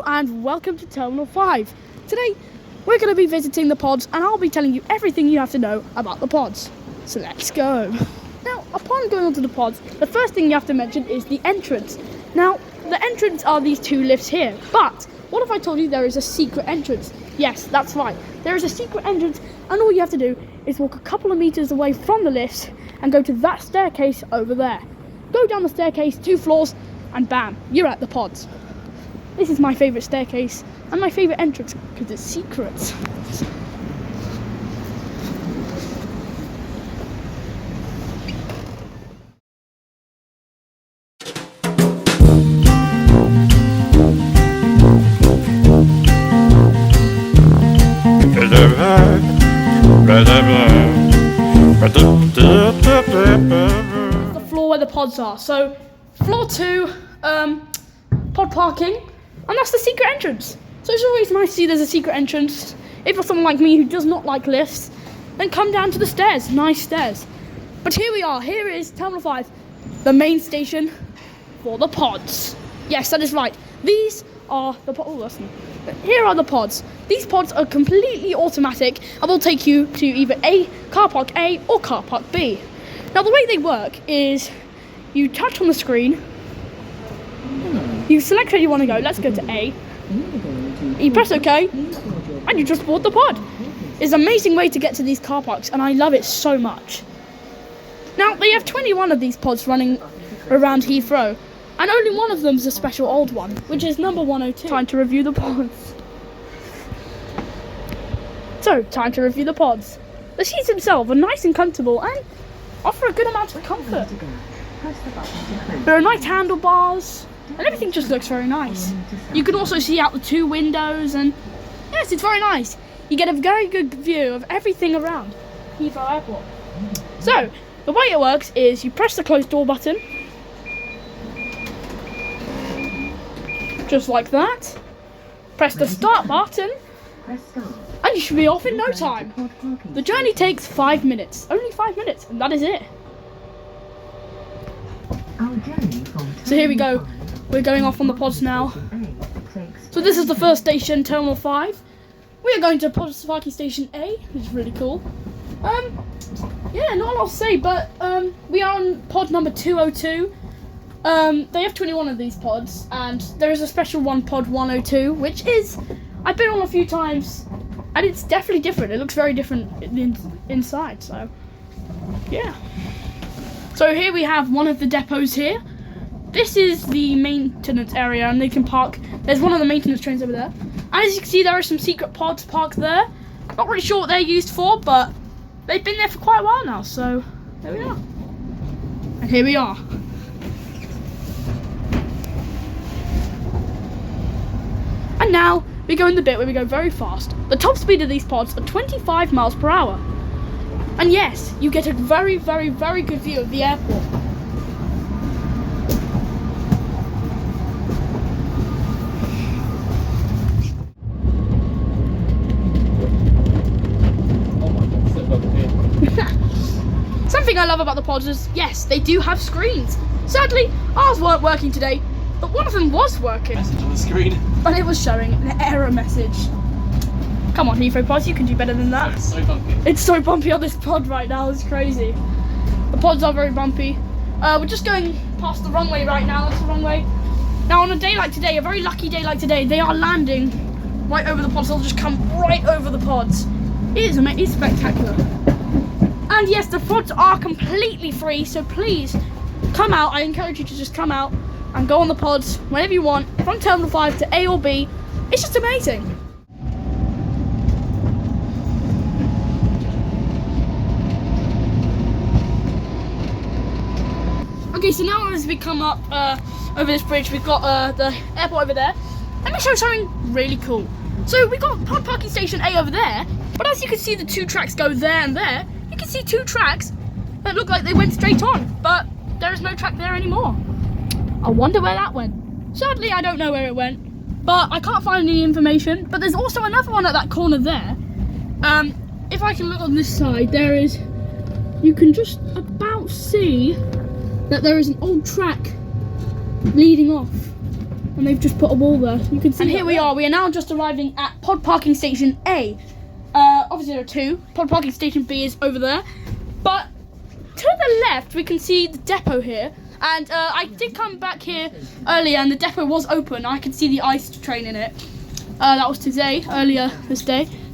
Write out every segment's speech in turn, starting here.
Hello and welcome to Terminal 5. Today we're going to be visiting the pods and I'll be telling you everything you have to know about the pods. So let's go. Now, upon going onto the pods, the first thing you have to mention is the entrance. Now, the entrance are these two lifts here, but what if I told you there is a secret entrance? Yes, that's right. There is a secret entrance and all you have to do is walk a couple of meters away from the lifts and go to that staircase over there. Go down the staircase 2 floors and bam, you're at the pods. This is my favourite staircase and my favourite entrance because it's secret. The floor where the pods are. So, floor 2, pod parking. And that's the secret entrance. So it's always nice to see there's a secret entrance. If you're someone like me who does not like lifts, then come down to the stairs, nice stairs. But here we are, here is Terminal 5, the main station for the pods. Yes, that is right. These are the pods. Here are the pods. These pods are completely automatic and will take you to either car park A or car park B. Now the way they work is you touch on the screen. You select where you want to go. Let's go to A. You press OK, and you just board the pod. It's an amazing way to get to these car parks, and I love it so much. Now, they have 21 of these pods running around Heathrow, and only one of them is a special old one, which is number 102. Time to review the pods. So, time to review the pods. The seats themselves are nice and comfortable and offer a good amount of comfort. There are nice handlebars. And everything just looks very nice. You can also see out the 2 windows and yes, it's very nice. You get a very good view of everything around Heathrow Airport. So, the way it works is you press the close door button. Just like that. Press the start button. And you should be off in no time. The journey takes 5 minutes. Only 5 minutes, and that is it. So here we go. We're going off on the pods now. So this is the first station, Terminal 5. We are going to Pods Parking Station A, which is really cool. Yeah, not a lot to say, but we are on pod number 202. They have 21 of these pods, and there is a special one, pod 102, which is, I've been on a few times, and it's definitely different. It looks very different inside, so yeah. So here we have one of the depots here. This is the maintenance area and they can park. There's one of the maintenance trains over there. And as you can see, there are some secret pods parked there. Not really sure what they're used for, but they've been there for quite a while now, so there we are. And here we are. And now we go in the bit where we go very fast. The top speed of these pods are 25 miles per hour. And yes, you get a very, very, very good view of the airport. Something I love about the pods is, yes, they do have screens. Sadly, ours weren't working today, but one of them was working. Message on the screen. But it was showing an error message. Come on, Heathrow pods, you can do better than that. It's so bumpy. It's so bumpy on this pod right now, it's crazy. The pods are very bumpy. We're just going past the runway right now, that's the runway. Now on a day like today, a very lucky day like today, they are landing right over the pods. They'll just come right over the pods. It is amazing, it's spectacular. And yes, the pods are completely free, so please come out. I encourage you to just come out and go on the pods whenever you want, from Terminal 5 to A or B. It's just amazing. Okay, so now as we come up over this bridge, we've got the airport over there. Let me show you something really cool. So we've got Pod Parking Station A over there, but as you can see, the 2 tracks go there and there. You can see 2 tracks that look like they went straight on, but there is no track there anymore. I wonder where that went. Sadly, I don't know where it went, but I can't find any information. But there's also another one at that corner there. If I can look on this side, there is, you can just about see that there is an old track leading off. and they've just put a wall there. You can see. And here we are. We are now just arriving at pod parking station A. Obviously there are two. Pod parking station B is over there, but to the left we can see the depot here. And I did come back here earlier, and the depot was open. I could see the ice train in it. That was today,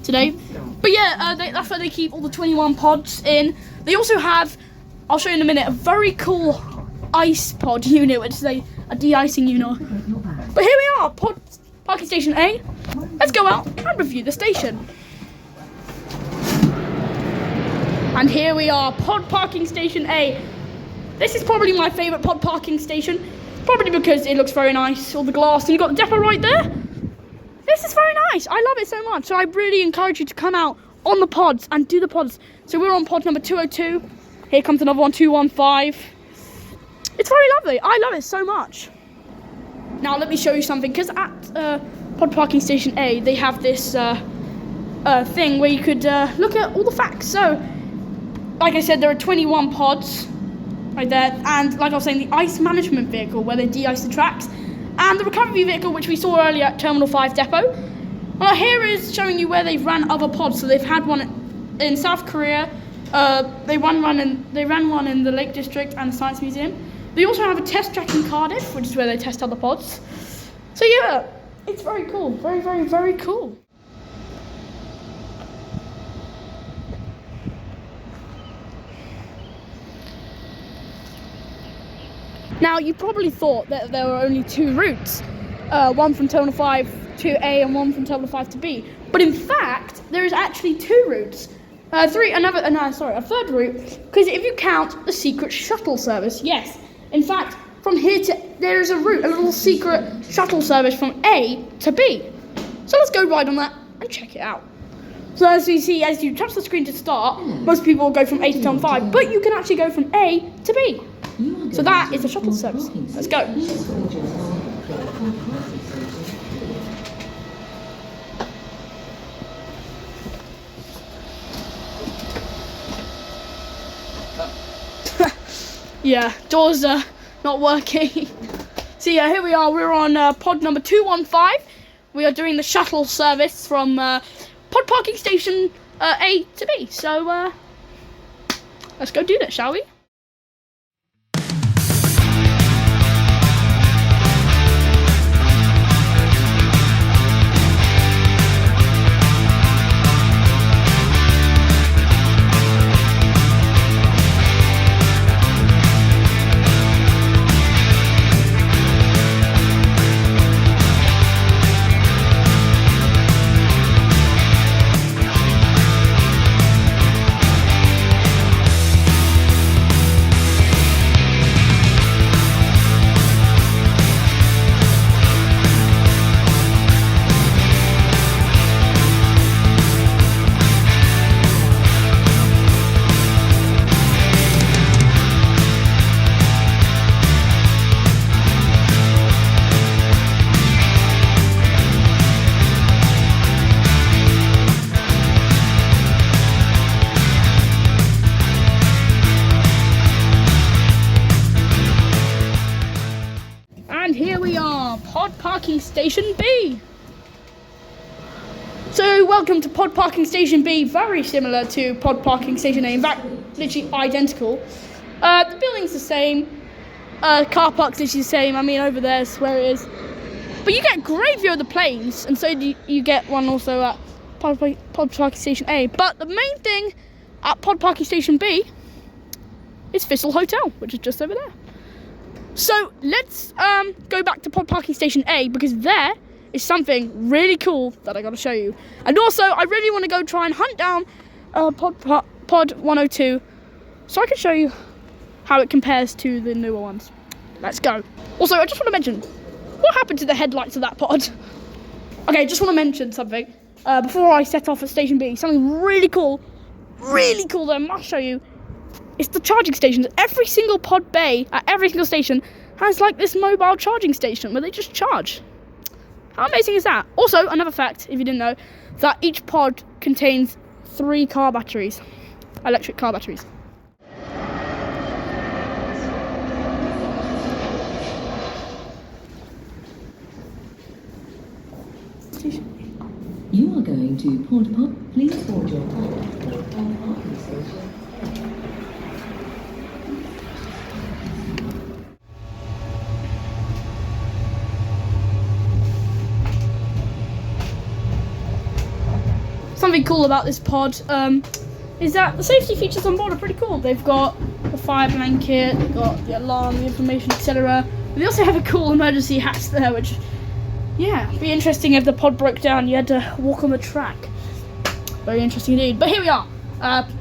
today. But yeah, that's where they keep all the 21 pods in. They also have, I'll show you in a minute, a very cool ice pod unit, which is a de-icing unit. But here we are, pod parking station A. Let's go out and review the station. And here we are, pod parking station A. This is probably my favourite pod parking station, probably because it looks very nice, all the glass, and you've got the depot right there. This is very nice. I love it so much. So I really encourage you to come out on the pods and do the pods. So we're on pod number 202. Here comes another one, 215. It's very lovely. I love it so much. Now let me show you something, because at pod parking station A, they have this thing where you could look at all the facts. So, like I said, there are 21 pods right there. And like I was saying, the ice management vehicle where they de-ice the tracks. And the recovery vehicle, which we saw earlier at Terminal 5 depot. Well, here is showing you where they've ran other pods. So they've had one in South Korea. They ran one in the Lake District and the Science Museum. They also have a test track in Cardiff, which is where they test other pods. So yeah, it's very cool. Very, very, very cool. Now, you probably thought that there were only two routes, one from Terminal 5 to A and one from Terminal 5 to B. But in fact, there is actually two routes. A third route, because if you count the secret shuttle service, yes. In fact, from here there is a route, a little secret shuttle service from A to B. So let's go ride on that and check it out. So as you see, as you touch the screen to start, most people will go from A to Terminal 5, but you can actually go from A to B. So that is a shuttle service. Let's go. Yeah, doors are not working. So yeah, here we are. We're on pod number 215. We are doing the shuttle service from pod parking station A to B. So let's go do that, shall we? Here we are, pod parking station B. So welcome to pod parking station B, very similar to pod parking station A, in fact literally identical. The building's the same, car park's literally the same. I mean, over there's where it is, but you get a great view of the planes, and so do you get one also at pod parking station A. But the main thing at pod parking station B is Thistle Hotel, which is just over there. So let's go back to pod parking station A, because there is something really cool that I got to show you. And also, I really want to go try and hunt down pod 102, so I can show you how it compares to the newer ones. Let's go. Also, I just want to mention, what happened to the headlights of that pod? Okay, just want to mention something before I set off at station B. Something really cool that I must show you. It's the charging stations. Every single pod bay at every single station has like this mobile charging station where they just charge. How amazing is that? Also, another fact, if you didn't know, that each pod contains 3 car batteries, electric car batteries. You are going to Pod Pop. Please board your pod at parking station. Something cool about this pod is that the safety features on board are pretty cool. They've got the fire blanket, they've got the alarm, the information, etc. They also have a cool emergency hatch there, which, yeah, be interesting if the pod broke down. You had to walk on the track. Very interesting indeed. But here we are,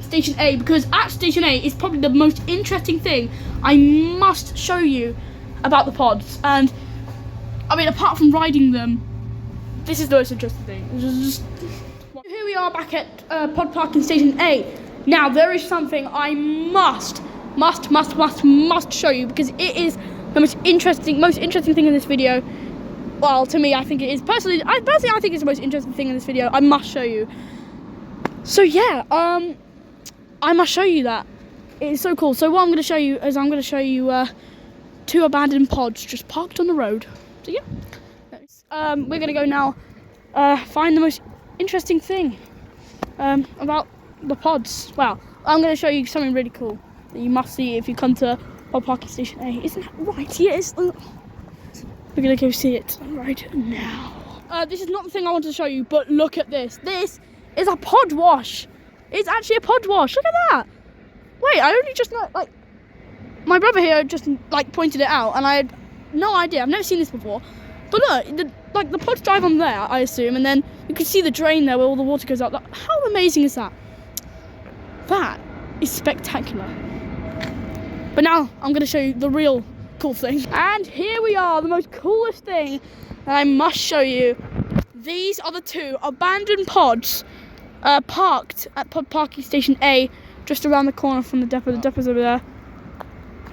Station A, because at Station A is probably the most interesting thing I must show you about the pods. And I mean, apart from riding them, this is the most interesting thing. Here we are back at pod parking Station A. Now there is something I must show you, because it is the most interesting thing in this video. Well, to me, I think it is. Personally, I think it's the most interesting thing in this video. I must show you. So yeah, I must show you that. It is so cool. So what I'm going to show you is two abandoned pods just parked on the road. So yeah, we're going to go now find the most interesting thing about the pods. Well, I'm going to show you something really cool that you must see if you come to pod parking Station A. Isn't that right? Yes. We're going to go see it right now. This is not the thing I wanted to show you, but look at this. This is a pod wash. It's actually a pod wash. Look at that. Wait, I only just know, like, my brother here just like pointed it out, and I had no idea. I've never seen this before. But look, the pods drive on there, I assume, and then you can see the drain there where all the water goes out. How amazing is that? That is spectacular. But now I'm going to show you the real cool thing. And here we are, the most coolest thing that I must show you. These are the two abandoned pods parked at pod parking Station A, just around the corner from the depot. The depot's over there.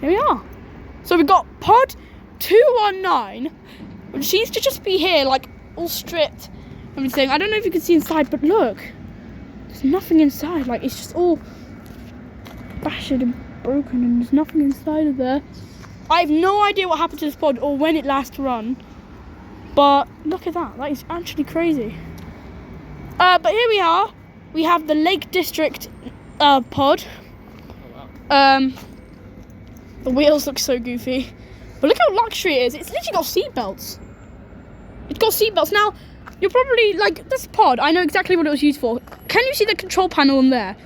Here we are. So we've got pod 219, which seems to just be here, like all stripped and everything. I don't know if you can see inside, but look, there's nothing inside. Like, it's just all battered and broken, and there's nothing inside of there. I have no idea what happened to this pod or when it last run, but look at that. That is actually crazy. But here we are. We have the Lake District pod. The wheels look so goofy, but look how luxury it is. It's literally got seatbelts. It's got seatbelts. Now, you're probably like, this pod, I know exactly what it was used for. Can you see the control panel in there?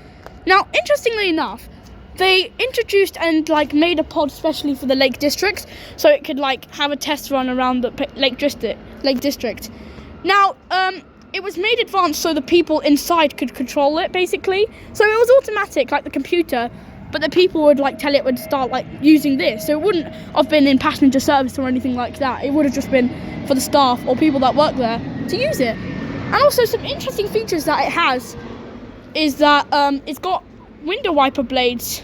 Now, interestingly enough, they introduced and like made a pod specially for the Lake District, so it could like have a test run around the Lake District. Now, it was made advanced so the people inside could control it, basically. So it was automatic, like the computer, but the people would like tell it would start like using this. So it wouldn't have been in passenger service or anything like that. It would have just been for the staff or people that work there to use it. And also some interesting features that it has is that it's got window wiper blades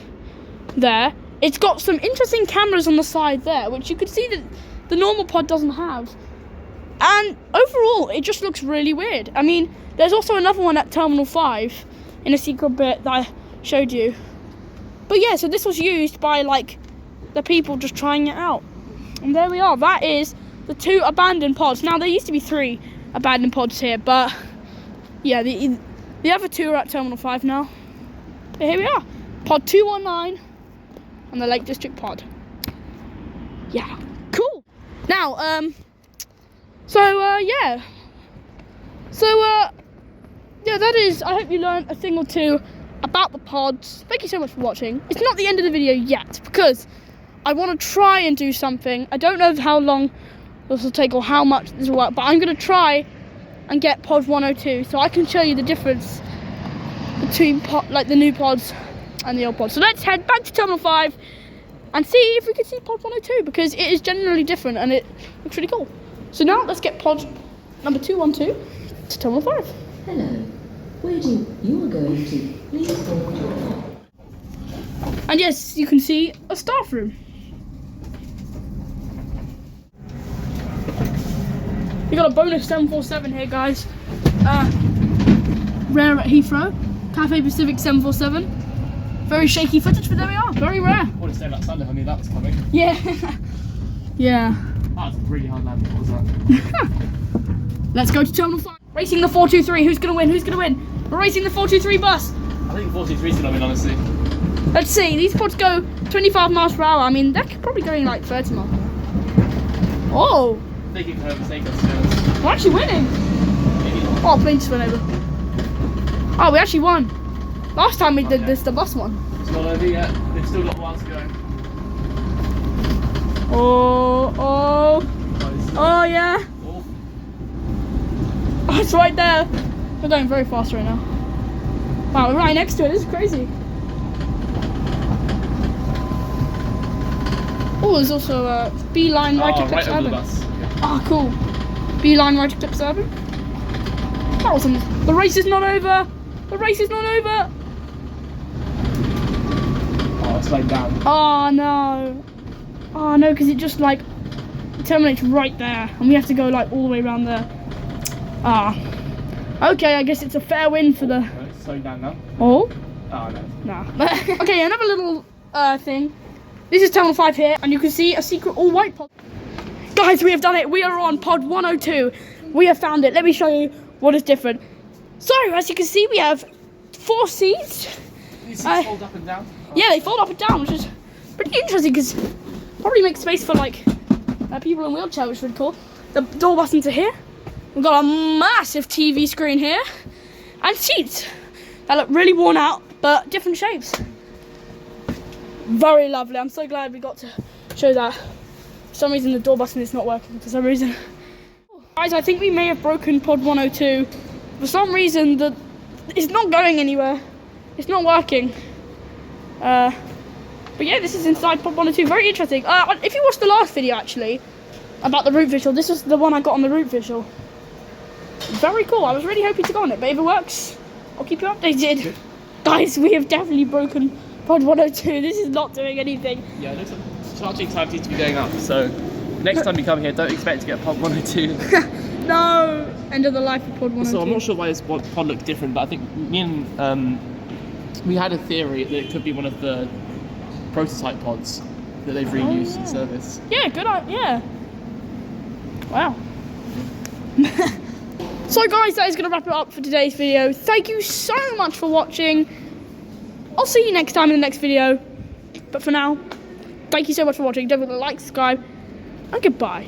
there. It's got some interesting cameras on the side there, which you could see that the normal pod doesn't have. And overall, it just looks really weird. I mean, there's also another one at Terminal 5 in a secret bit that I showed you. But yeah, so this was used by like the people just trying it out. And there we are. That is the two abandoned pods. Now, there used to be 3 abandoned pods here, but yeah, the other 2 are at Terminal 5 now. But here we are. Pod 219 and the Lake District pod. Yeah, cool. Now, yeah, that is, I hope you learned a thing or two about the pods. Thank you so much for watching. It's not the end of the video yet, because I want to try and do something. I don't know how long this will take or how much this will work, but I'm going to try and get pod 102 so I can show you the difference between the new pods and the old pods. So let's head back to Terminal 5 and see if we can see pod 102, because it is generally different and it looks really cool. So now let's get pod number 212 to Terminal 5. Hello. Where do you are going to? Please board your pod. And yes, you can see a staff room. We got a bonus 747 here, guys. Rare at Heathrow. Cathay Pacific 747. Very shaky footage, but there we are. Very rare. I would have stayed outside if I knew that was coming. Yeah. Yeah. That was a really hard landing, what was that? Let's go to Terminal 5. Racing the 423. Who's gonna win? Who's gonna win? We're racing the 423 bus. I think 43 is going to win, honestly. Let's see. These pods go 25 miles per hour. I mean, they're probably going like 30 miles per hour. Oh, They can overtake us, yeah. we're actually winning. Maybe not. Oh, plane just went over. Oh, we actually won. Last time we did this, the bus won. It's not over yet. They've still got a while to go. Oh, yeah. Oh, Oh, it's right there. We're going very fast right now. Wow, we're right next to it. This is crazy. Oh, there's also a beeline right to right Clips over the Urban. bus. Ah, cool. Beeline right to Clips Urban. That wasn't. The race is not over. The race is not over. Oh, it's slowing down. Oh no. Oh no, because it just like terminates right there, and we have to go like all the way around there. Ah. Okay, I guess it's a fair win for the. No, it's slowing down now. Oh. Oh, no. Nah. Okay, another little thing. This is Terminal 5 here, and you can see a secret all-white pod. Guys, we have done it. We are on pod 102. We have found it. Let me show you what is different. So, as you can see, we have 4 seats. These seats fold up and down. Yeah, they fold up and down, which is pretty interesting because probably makes space for like people in wheelchair, which is really cool. The door buttons are here. We've got a massive TV screen here and seats that look really worn out, but different shapes. Very lovely. I'm so glad we got to show that. For some reason, the door button is not working. For some reason, guys, I think we may have broken pod 102. For some reason, it's not going anywhere. It's not working. But yeah, this is inside pod 102. Very interesting. If you watched the last video, actually, about the route visual, this was the one I got on the route visual. Very cool. I was really hoping to go on it, but if it works, I'll keep you updated. Guys, we have definitely broken pod 102. This is not doing anything. Yeah, it looks like charging time seems to be going up, so next time you come here, don't expect to get pod 102. No! End of the life of pod 102. So I'm not sure why this pod looks different, but I think me and we had a theory that it could be one of the prototype pods that they've reused in service. Yeah, good idea. Yeah. Wow. So guys, that is going to wrap it up for today's video. Thank you so much for watching. I'll see you next time in the next video. But for now, thank you so much for watching. Don't forget to like, subscribe, and goodbye.